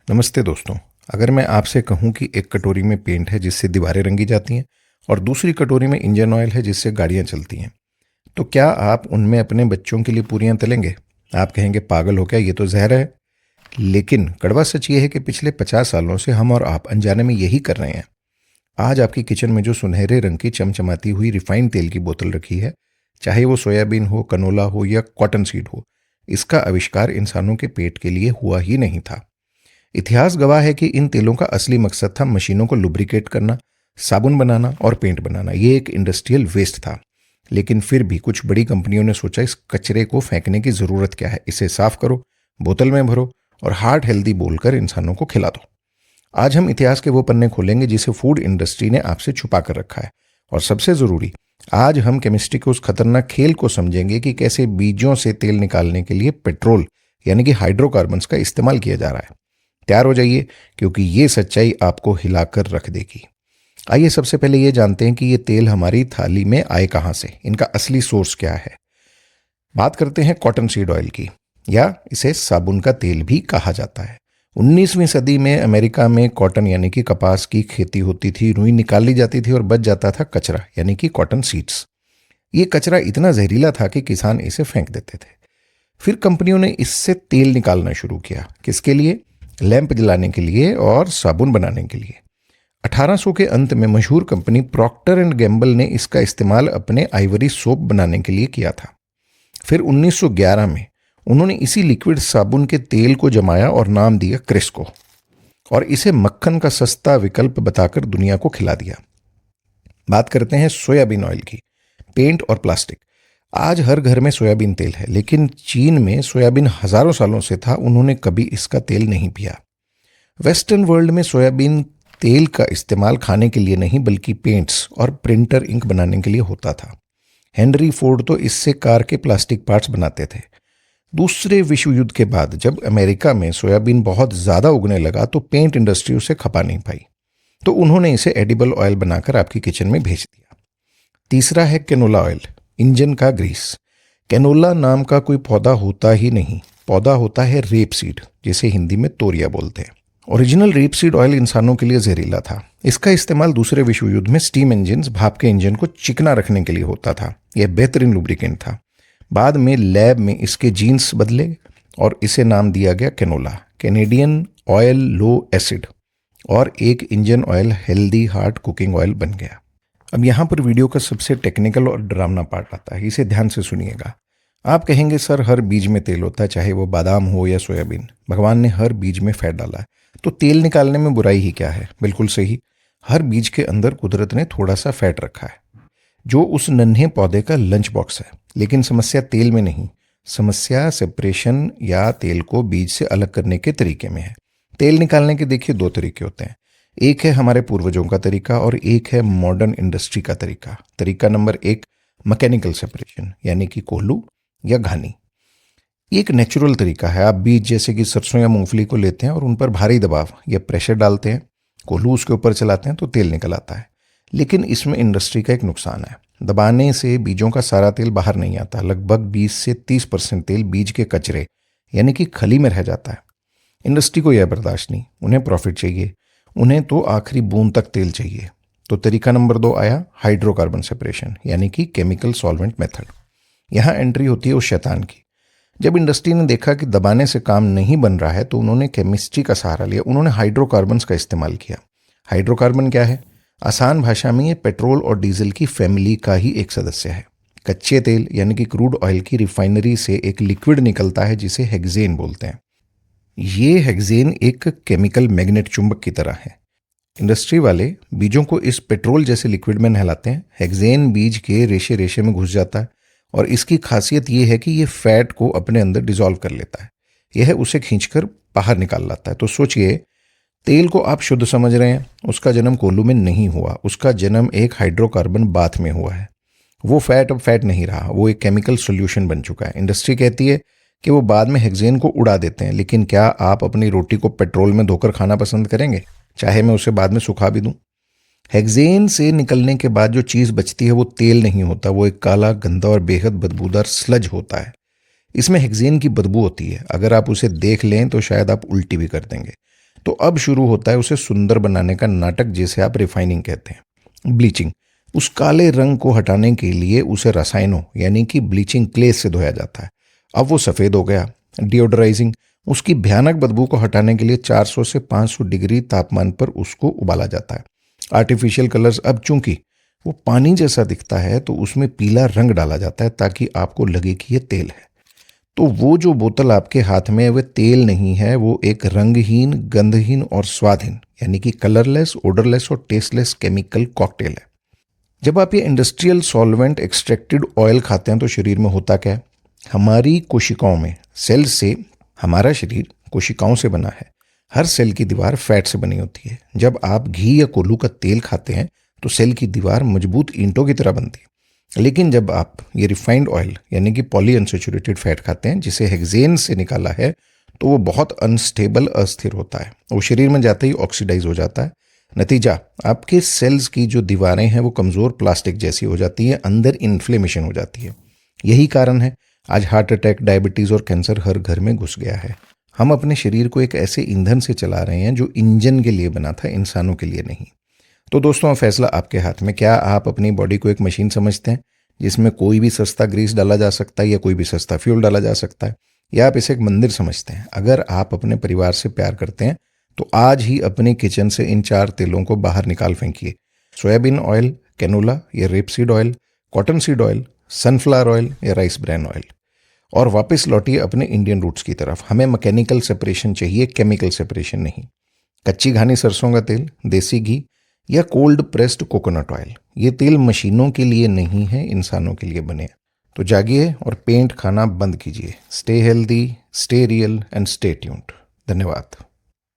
नमस्ते दोस्तों। अगर मैं आपसे कहूं कि एक कटोरी में पेंट है जिससे दीवारें रंगी जाती हैं और दूसरी कटोरी में इंजन ऑयल है जिससे गाड़ियां चलती हैं, तो क्या आप उनमें अपने बच्चों के लिए पूरियां तलेंगे? आप कहेंगे पागल हो क्या, ये तो जहर है। लेकिन कड़वा सच ये है कि पिछले 50 सालों से हम और आप अनजाने में यही कर रहे हैं। आज आपकी किचन में जो सुनहरे रंग की चमचमाती हुई रिफाइंड तेल की बोतल रखी है, चाहे वो सोयाबीन हो, कनोला हो या कॉटन सीड हो, इसका आविष्कार इंसानों के पेट के लिए हुआ ही नहीं था। इतिहास गवाह है कि इन तेलों का असली मकसद था मशीनों को लुब्रिकेट करना, साबुन बनाना और पेंट बनाना। ये एक इंडस्ट्रियल वेस्ट था। लेकिन फिर भी कुछ बड़ी कंपनियों ने सोचा, इस कचरे को फेंकने की ज़रूरत क्या है, इसे साफ करो, बोतल में भरो और हार्ट हेल्दी बोलकर इंसानों को खिला दो। आज हम इतिहास के वो पन्ने खोलेंगे जिसे फूड इंडस्ट्री ने आपसे छुपा कर रखा है। और सबसे ज़रूरी, आज हम केमिस्ट्री के उस खतरनाक खेल को समझेंगे कि कैसे बीजों से तेल निकालने के लिए पेट्रोल यानी कि हाइड्रोकार्बन्स का इस्तेमाल किया जा रहा है। तैयार हो जाइए, क्योंकि ये सच्चाई आपको हिलाकर रख देगी। आइए सबसे पहले ये जानते हैं कि ये तेल हमारी थाली में आए कहाँ से, इनका असली सोर्स क्या है। बात करते हैं कॉटन सीड ऑयल की, या इसे साबुन का तेल भी कहा जाता है। 19वीं सदी में अमेरिका में कॉटन यानी कि कपास की खेती होती थी। रुई निकाल ली जाती थी और बच जाता था कचरा यानी कि कॉटन सीड्स। ये कचरा इतना जहरीला था कि किसान इसे फेंक देते थे। फिर कंपनियों ने इससे तेल निकालना शुरू किया। किसके लिए? लैंप जलाने के लिए और साबुन बनाने के लिए। 1800 के अंत में मशहूर कंपनी प्रॉक्टर एंड गैम्बल ने इसका इस्तेमाल अपने आइवरी सोप बनाने के लिए किया था। फिर 1911 में उन्होंने इसी लिक्विड साबुन के तेल को जमाया और नाम दिया क्रिस्को, और इसे मक्खन का सस्ता विकल्प बताकर दुनिया को खिला दिया। बात करते हैं सोयाबीन ऑयल की। पेंट और प्लास्टिक। आज हर घर में सोयाबीन तेल है, लेकिन चीन में सोयाबीन हजारों सालों से था, उन्होंने कभी इसका तेल नहीं पिया। वेस्टर्न वर्ल्ड में सोयाबीन तेल का इस्तेमाल खाने के लिए नहीं, बल्कि पेंट्स और प्रिंटर इंक बनाने के लिए होता था। हेनरी फोर्ड तो इससे कार के प्लास्टिक पार्ट्स बनाते थे। दूसरे विश्व युद्ध के बाद जब अमेरिका में सोयाबीन बहुत ज़्यादा उगने लगा, तो पेंट इंडस्ट्री उसे खपा नहीं पाई, तो उन्होंने इसे एडिबल ऑयल बनाकर आपकी किचन में भेज दिया। तीसरा है कैनोला ऑयल, इंजन का ग्रीस। कैनोला नाम का कोई पौधा होता ही नहीं, पौधा होता है रेप सीड, जिसे हिंदी में तोरिया बोलते हैं। ओरिजिनल रेप सीड ऑयल इंसानों के लिए जहरीला था। इसका इस्तेमाल दूसरे विश्व युद्ध में स्टीम इंजन, भाप के इंजन को चिकना रखने के लिए होता था। यह बेहतरीन लुब्रिकेंट था। बाद में लैब में इसके जीन्स बदले और इसे नाम दिया गया कैनोला, कैनेडियन ऑयल लो एसिड, और एक engine oil healthy heart cooking oil बन गया। अब यहाँ पर वीडियो का सबसे टेक्निकल और डरावना पार्ट आता है, इसे ध्यान से सुनिएगा। आप कहेंगे सर, हर बीज में तेल होता है, चाहे वो बादाम हो या सोयाबीन। भगवान ने हर बीज में फैट डाला है, तो तेल निकालने में बुराई ही क्या है? बिल्कुल सही। हर बीज के अंदर कुदरत ने थोड़ा सा फैट रखा है, जो उस नन्हे पौधे का लंच बॉक्स है। लेकिन समस्या तेल में नहीं, समस्या सेपरेशन या तेल को बीज से अलग करने के तरीके में है। तेल निकालने के देखिए दो तरीके होते हैं। एक है हमारे पूर्वजों का तरीका और एक है मॉडर्न इंडस्ट्री का तरीका। तरीका नंबर 1, मैकेनिकल सेपरेशन यानी कि कोल्हू या घानी। एक नेचुरल तरीका है। आप बीज जैसे कि सरसों या मूंगफली को लेते हैं और उन पर भारी दबाव या प्रेशर डालते हैं, कोल्हू उसके ऊपर चलाते हैं तो तेल निकल आता है। लेकिन इसमें इंडस्ट्री का एक नुकसान है। दबाने से बीजों का सारा तेल बाहर नहीं आता। लगभग 20 से 30% तेल बीज के कचरे यानी कि खली में रह जाता है। इंडस्ट्री को यह बर्दाश्त नहीं, उन्हें प्रॉफिट चाहिए, उन्हें तो आखिरी बूंद तक तेल चाहिए। तो तरीका नंबर 2 आया, हाइड्रोकार्बन सेपरेशन यानी कि केमिकल सॉल्वेंट मेथड। यहाँ एंट्री होती है उस शैतान की। जब इंडस्ट्री ने देखा कि दबाने से काम नहीं बन रहा है, तो उन्होंने केमिस्ट्री का सहारा लिया। उन्होंने हाइड्रोकार्बन्स का इस्तेमाल किया। हाइड्रोकार्बन क्या है? आसान भाषा में ये पेट्रोल और डीजल की फैमिली का ही एक सदस्य है। कच्चे तेल यानी कि क्रूड ऑयल की रिफाइनरी से एक लिक्विड निकलता है जिसे हेक्सेन बोलते हैं। ये हेक्सेन एक केमिकल मैग्नेट, चुंबक की तरह है। इंडस्ट्री वाले बीजों को इस पेट्रोल जैसे लिक्विड में नहलाते हैं। हेक्सेन बीज के रेशे रेशे में घुस जाता है और इसकी खासियत ये है कि ये फैट को अपने अंदर डिसॉल्व कर लेता है। यह उसे खींचकर बाहर निकाल लाता है। तो सोचिए, तेल को आप शुद्ध समझ रहे हैं, उसका जन्म कोल्हू में नहीं हुआ, उसका जन्म एक हाइड्रोकार्बन बाथ में हुआ है। वो फैट अब फैट नहीं रहा, वो एक केमिकल सोल्यूशन बन चुका है। इंडस्ट्री कहती है कि वो बाद में हेक्सेन को उड़ा देते हैं, लेकिन क्या आप अपनी रोटी को पेट्रोल में धोकर खाना पसंद करेंगे, चाहे मैं उसे बाद में सुखा भी दूं? हेक्सेन से निकलने के बाद जो चीज़ बचती है वो तेल नहीं होता, वो एक काला, गंदा और बेहद बदबूदार स्लज होता है। इसमें हेक्सेन की बदबू होती है। अगर आप उसे देख लें तो शायद आप उल्टी भी कर देंगे। तो अब शुरू होता है उसे सुंदर बनाने का नाटक, जिसे आप रिफाइनिंग कहते हैं। ब्लीचिंग, उस काले रंग को हटाने के लिए उसे रसायनों यानी कि ब्लीचिंग क्ले से धोया जाता है, अब वो सफ़ेद हो गया। डिओडराइजिंग, उसकी भयानक बदबू को हटाने के लिए 400 से 500 डिग्री तापमान पर उसको उबाला जाता है। आर्टिफिशियल कलर्स, अब चूंकि वो पानी जैसा दिखता है तो उसमें पीला रंग डाला जाता है ताकि आपको लगे कि ये तेल है। तो वो जो बोतल आपके हाथ में है वह तेल नहीं है, वो एक रंगहीन, गंधहीन और स्वादहीन यानी कि कलरलेस, ओडरलेस और टेस्टलेस केमिकल कॉकटेल है। जब आप ये इंडस्ट्रियल सॉल्वेंट एक्सट्रैक्टेड ऑयल खाते हैं तो शरीर में होता क्या है? हमारी कोशिकाओं में सेल्स से, हमारा शरीर कोशिकाओं से बना है। हर सेल की दीवार फैट से बनी होती है। जब आप घी या कोल्हू का तेल खाते हैं तो सेल की दीवार मजबूत ईंटों की तरह बनती है। लेकिन जब आप ये रिफाइंड ऑयल यानी कि पॉलीअनसैचुरेटेड फैट खाते हैं, जिसे हेक्सेन से निकाला है, तो वो बहुत अनस्टेबल, अस्थिर होता है। वो शरीर में जाते ही ऑक्सीडाइज हो जाता है। नतीजा, आपके सेल्स की जो दीवारें हैं वो कमज़ोर प्लास्टिक जैसी हो जाती है, अंदर इन्फ्लेमेशन हो जाती है। यही कारण है आज हार्ट अटैक, डायबिटीज़ और कैंसर हर घर में घुस गया है। हम अपने शरीर को एक ऐसे ईंधन से चला रहे हैं जो इंजन के लिए बना था, इंसानों के लिए नहीं। तो दोस्तों, फैसला आपके हाथ में। क्या आप अपनी बॉडी को एक मशीन समझते हैं जिसमें कोई भी सस्ता ग्रीस डाला जा सकता है या कोई भी सस्ता फ्यूल डाला जा सकता है, या आप इसे एक मंदिर समझते हैं? अगर आप अपने परिवार से प्यार करते हैं तो आज ही अपने किचन से इन 4 तेलों को बाहर निकाल फेंकिए। सोयाबीन ऑयल, कैनोला या rapeseed oil, cotton seed oil, sunflower oil या राइस ब्रैन ऑयल, और वापस लौटिए अपने इंडियन रूट्स की तरफ। हमें मैकेनिकल सेपरेशन चाहिए, केमिकल सेपरेशन नहीं। कच्ची घानी सरसों का तेल, देसी घी या कोल्ड प्रेस्ड कोकोनट ऑयल, ये तेल मशीनों के लिए नहीं है, इंसानों के लिए बने। तो जागिए और पेंट खाना बंद कीजिए। Stay healthy, stay real and stay tuned. धन्यवाद।